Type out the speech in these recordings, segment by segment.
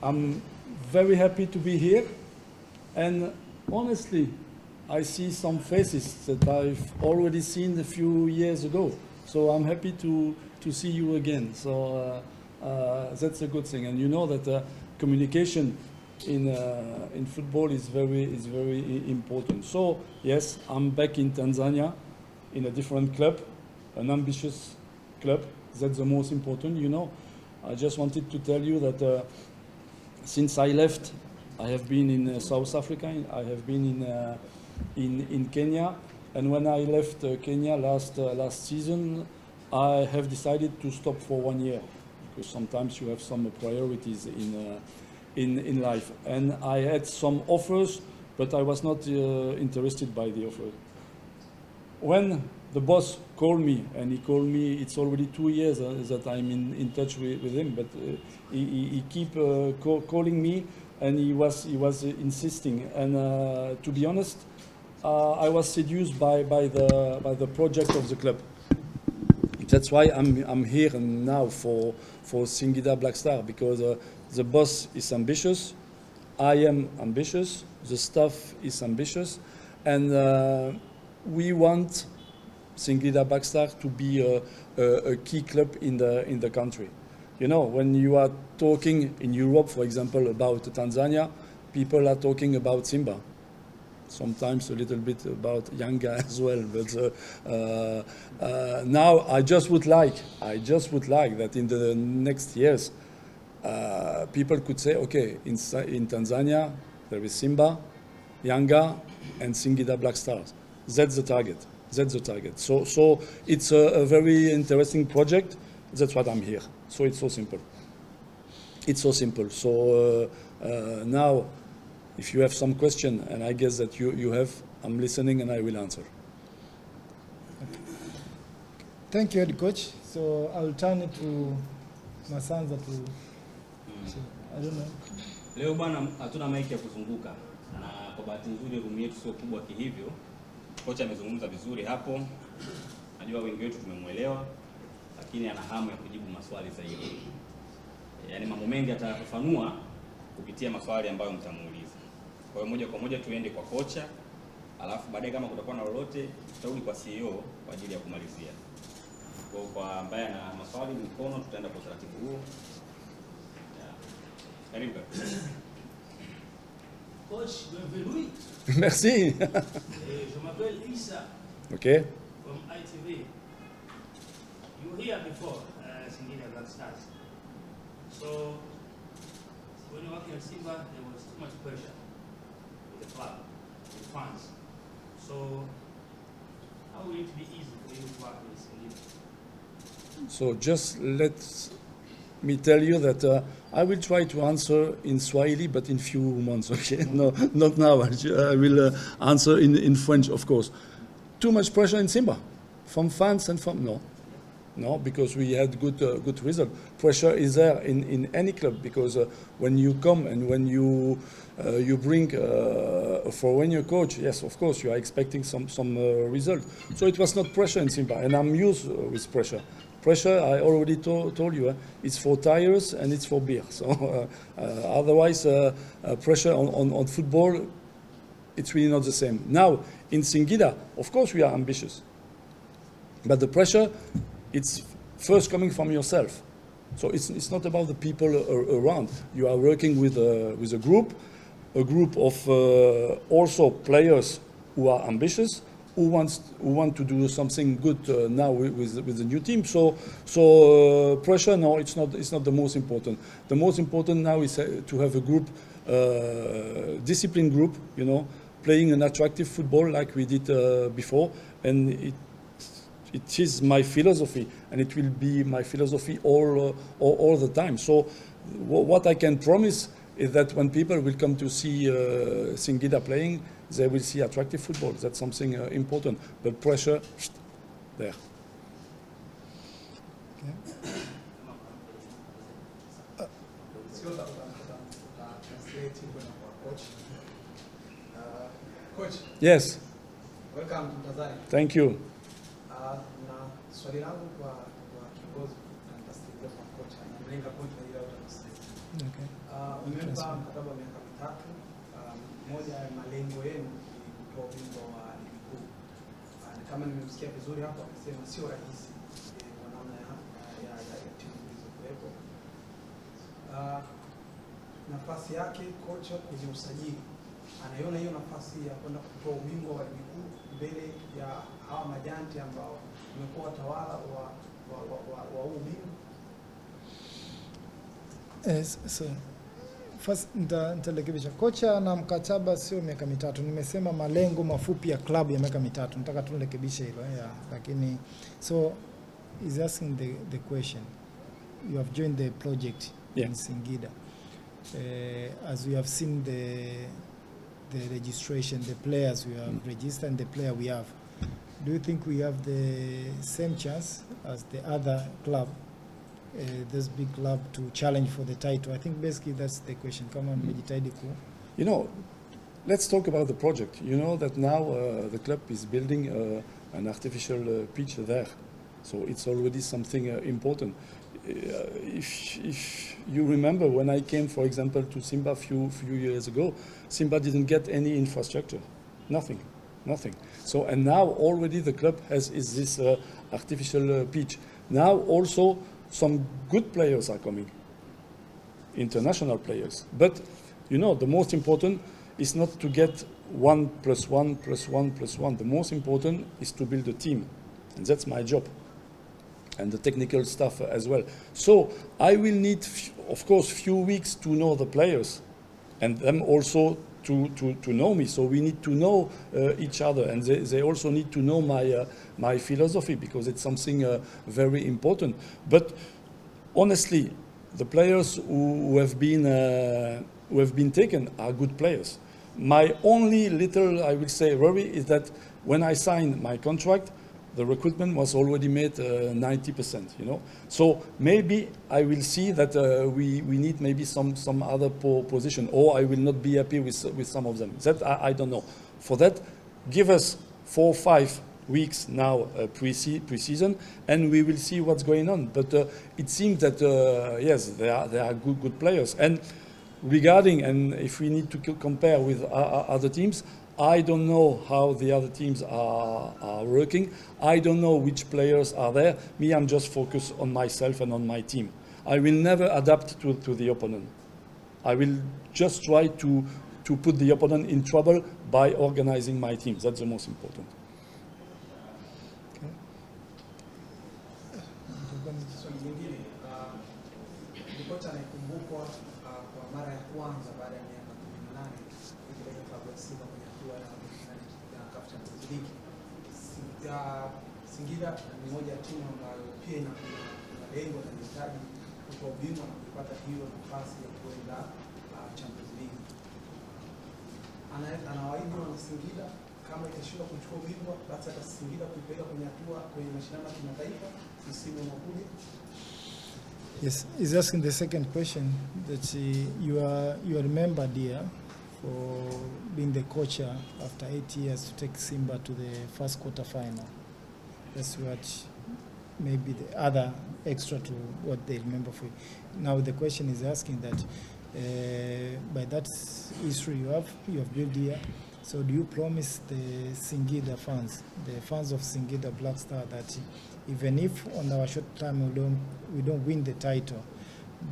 I'm very happy to be here, and honestly, I see some faces that I've already seen a few years ago. So I'm happy to see you again. So that's a good thing. And you know that communication in football is very important. So yes, I'm back in Tanzania in a different club, an ambitious club. That's the most important, you know. I just wanted to tell you that since I left, I have been in South Africa, I have been in Kenya, and when I left Kenya last season, I have decided to stop for 1 year, because sometimes you have some priorities in life. And I had some offers, but I was not interested by the offer. When the boss called me, and he called me, it's already 2 years that I'm in touch with him, but he keep calling me, and he was insisting. And to be honest, I was seduced by the project of the club. That's why I'm here now for Singida Black Star, because the boss is ambitious, I am ambitious, the staff is ambitious, and we want Singida Black Star to be a key club in the country. You know, when you are talking in Europe, for example, about Tanzania, people are talking about Simba. Sometimes a little bit about Yanga as well. But now I just would like that in the next years, people could say, okay, in Tanzania there is Simba, Yanga, and Singida Black Stars. That's the target. That's the target. So it's a very interesting project. That's what I'm here. So it's so simple. It's so simple. So now, if you have some question, and I guess that you have, I'm listening and I will answer. Thank you, head coach. So I'll turn it to Masanza to. So, I don't know. Leo bwana hatuna maiki ya kuzunguka, na kwa bahati nzuri room yetu sio kubwa kihivyo. Kocha amezungumza vizuri hapo. Najua wengi wetu tumemuelewa, lakini ana hamu ya kujibu maswali zaidi. Yaani mambo mengi atayafafanua kupitia maswali ambayo mtamuuliza. Kwa hiyo moja kwa moja tuende kwa kocha, alafu baadaye kama kutakuwa na lolote tutarudi kwa CEO kwa ajili ya kumalizia. Kwa ambaye ana maswali mkono, tutaenda kwa taratibu huo. Karibu. Coach, bienvenue. Merci. Je m'appelle Issa. Okay. From ITV. You were here before, Singida Black Stars. So, when you were working at Simba, there was too much pressure with the club, with fans. So, how will it be easy for you to work with Singida? So just let me tell you that I will try to answer in Swahili, but in few months, okay? No, not now. I will answer in French, of course. Too much pressure in Simba, from fans and from, no, because we had good result. Pressure is there in any club, because when you come and when you bring a foreigner coach, yes, of course, you are expecting some result. So it was not pressure in Simba, and I'm used with pressure. Pressure, I already told you, it's for tires and it's for beer. So otherwise, pressure on football, it's really not the same. Now, in Singida, of course, we are ambitious. But the pressure, it's first coming from yourself. So it's not about the people around. You are working with a group of also players who are ambitious, who want to do something good now with the new team. So pressure, no, it's not the most important. The most important now is to have a group, disciplined group, you know, playing an attractive football like we did before, and it is my philosophy, and it will be my philosophy all the time. So what I can promise is that when people will come to see Singida playing, they will see attractive football. That's something important. But pressure, there. Coach. Yes. Welcome to Tanzania. Thank you. Na swali langu kwa kiongozi na mtasaidia kwa kocha na mlenga point ile ya utamsaidia. Okay. Umempa mkataba wa miaka mitatu. Moja ya malengo yenu ni kutoa ubingwa wa ligi kuu. Kama nimemsikia vizuri hapo, amesema sio rahisi kwa namna ya timu zilizokuwepo. Nafasi yake kocha kwenye usajili, anaiona hiyo nafasi ya kwenda kutoa ubingwa wa ligi kuu mbele ya hawa majanti ambao wamekuwa watawala wa ubingwa? So first nitarekebisha. Kocha na mkataba sio miaka mitatu. Nimesema malengo mafupi ya klabu ya miaka mitatu. Nataka tu nirekebishe hilo lakini so is asking the question. You have joined the project in Singida. As we have seen the registration, the players we have registered and the player we have, do you think we have the same chance as the other club, this big club, to challenge for the title? I think basically that's the question. Come on, you know, let's talk about the project. You know that now the club is building an artificial pitch there, so it's already something important. If you remember, when I came, for example, to Simba a few years ago, Simba didn't get any infrastructure, nothing. So, and now already the club is this artificial pitch. Now also some good players are coming, international players. But you know, the most important is not to get 1 + 1 + 1 + 1. The most important is to build a team, and that's my job. And the technical stuff as well. So I will need, of course, few weeks to know the players, and them also to know me. So we need to know each other, and they also need to know my philosophy, because it's something very important. But honestly, the players who have been taken are good players. My only little, I will say, worry is that when I signed my contract, the recruitment was already made 90%, you know. So maybe I will see that we need maybe some other position, or I will not be happy with some of them. That I don't know. For that, give us 4 or 5 weeks now pre-season, and we will see what's going on. But it seems that yes, they are good players. And regarding, and if we need to compare with other teams, I don't know how the other teams are working. I don't know which players are there. Me, I'm just focused on myself and on my team. I will never adapt to the opponent. I will just try to put the opponent in trouble by organizing my team. That's the most important. Swali lingine, ni kocha anayekumbukwa kwa mara ya kwanza baada ya miaka 18 kuipeleka klabu ya Simba kwenye hatua ya CAF Champions League. Singida ni moja ya timu ambayo pia ina lengo na inahitaji kutoa ubingwa na kupata hiyo nafasi ya kwenda Champions League. Anawaahidi wana Singida, kama itashindwa kuchukua ubingwa, basi hata Singida kuipeleka kwenye hatua kwenye mashindano ya kimataifa msimu unaokuja. Yes, he's asking the second question, that you are remembered here for being the coach after 8 years to take Simba to the first quarter final. That's what maybe the other extra to what they remember for you. Now the question is asking that by that history you have built here, so do you promise the Singida fans, the fans of Singida Black Star, that even if on our short time we don't win the title,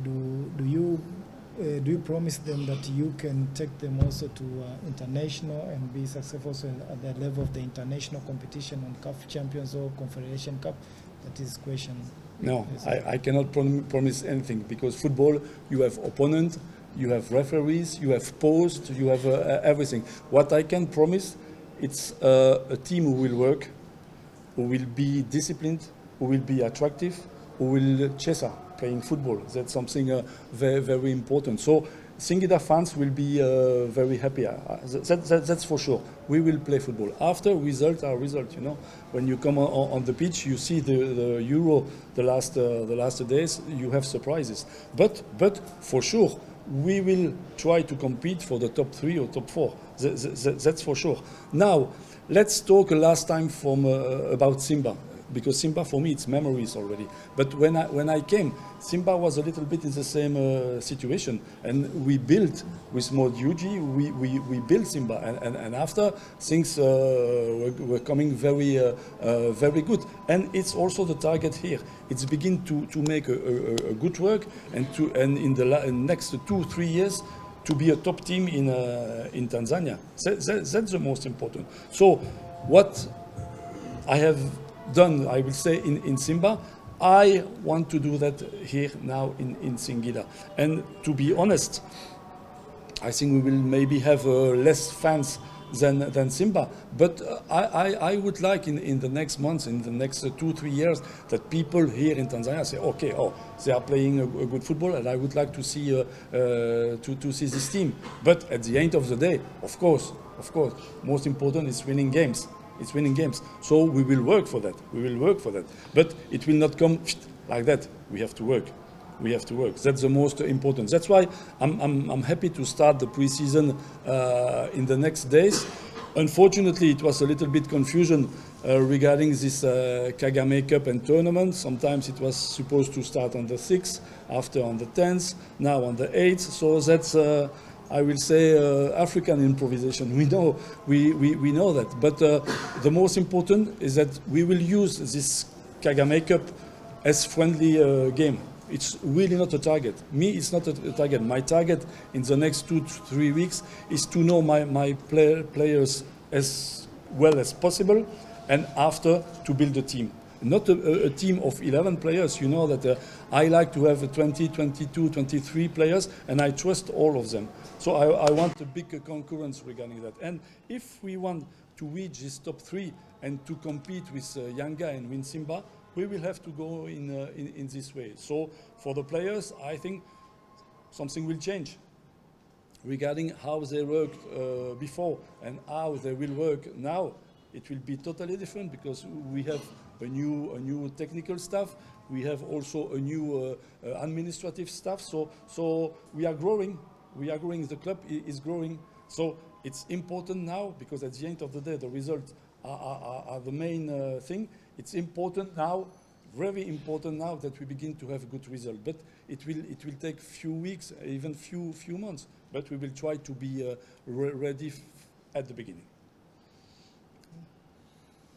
do you promise them that you can take them also to international and be successful at the level of the international competition on CAF Champions or Confederation Cup? That is question. No, I cannot promise anything, because football, you have opponent, you have referees, you have post, you have everything. What I can promise, it's a team who will work, who will be disciplined, who will be attractive, who will chase playing football. That's something very, very important. So Singida fans will be very happy. That's for sure. We will play football. After result are result, you know. When you come on the pitch, you see the Euro the last days. You have surprises. But for sure, we will try to compete for the top 3 or top 4. That's for sure. Now, let's talk last time about Simba. because Simba for me it's memories already. But when I came, Simba was a little bit in the same situation, and we built with more Yuji, we built Simba, and after things were coming very good. And it's also the target here. It's begin to make a good work, and in the next 2-3 years to be a top team in Tanzania. That's the most important. So what I have done, I will say, in Simba, I want to do that here now in Singida. And to be honest, I think we will maybe have less fans than Simba, but I would like in the next months, in the next 2-3 years, that people here in Tanzania say, okay, they are playing a good football, and I would like to see this team. But at the end of the day, of course, most important is winning games. It's winning games. So we will work for that. But it will not come like that. We have to work. That's the most important. That's why I'm happy to start the pre-season in the next days. Unfortunately, it was a little bit confusion regarding this Kagame Cup and tournament. Sometimes it was supposed to start on the 6th, after on the 10th, now on the 8th. So that's I will say African improvisation. We know that. But the most important is that we will use this Kagame Cup as friendly game. It's really not a target. Me, it's not a target. My target in the next 2 to 3 weeks is to know my players as well as possible, and after to build a team. Not a team of 11 players. You know that I like to have 20, 22, 23 players, and I trust all of them. So I want a big concurrence regarding that. And if we want to reach this top 3 and to compete with Yanga and win Simba, we will have to go in this way. So for the players, I think something will change regarding how they worked before and how they will work now. It will be totally different because we have a new technical staff. We have also a new administrative staff. So we are growing. The club is growing. So it's important now because at the end of the day, the results are the main thing. It's important now, very important now that we begin to have a good result. But it will take few weeks, even few months. But we will try to be ready at the beginning.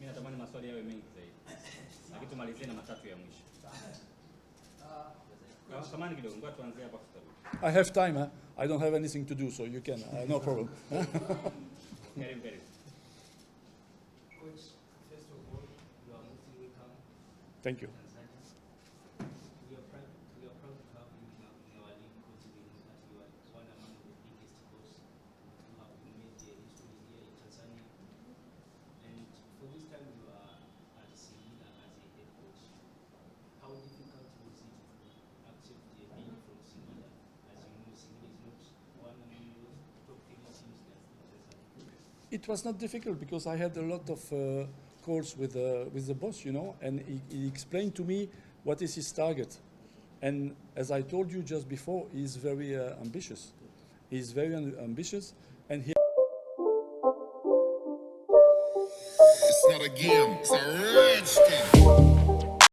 Mimi natamani maswali yawe mengi zaidi. Lakini tumalizie na matatu ya mwisho. Samahani kidogo, ngoja tuanze hapa tutarudi. I have time, huh? I don't have anything to do, so you can, no problem. Karibu. Coach, first of all, you are most welcome. Thank you. We are proud to have you in our league, considering that you are one among the biggest coaches who have made the history here in Tanzania. And for this time you are at Singida as a head coach. How difficult was it to accept the bid from Singida? As you know, Singida is not one among those top 3 teams that in Tanzania. It was not difficult because I had a lot of calls with the boss, you know, and he explained to me what is his target. And as I told you just before, he's very ambitious. He's very ambitious, and he. It's not a game, it's a rich thing.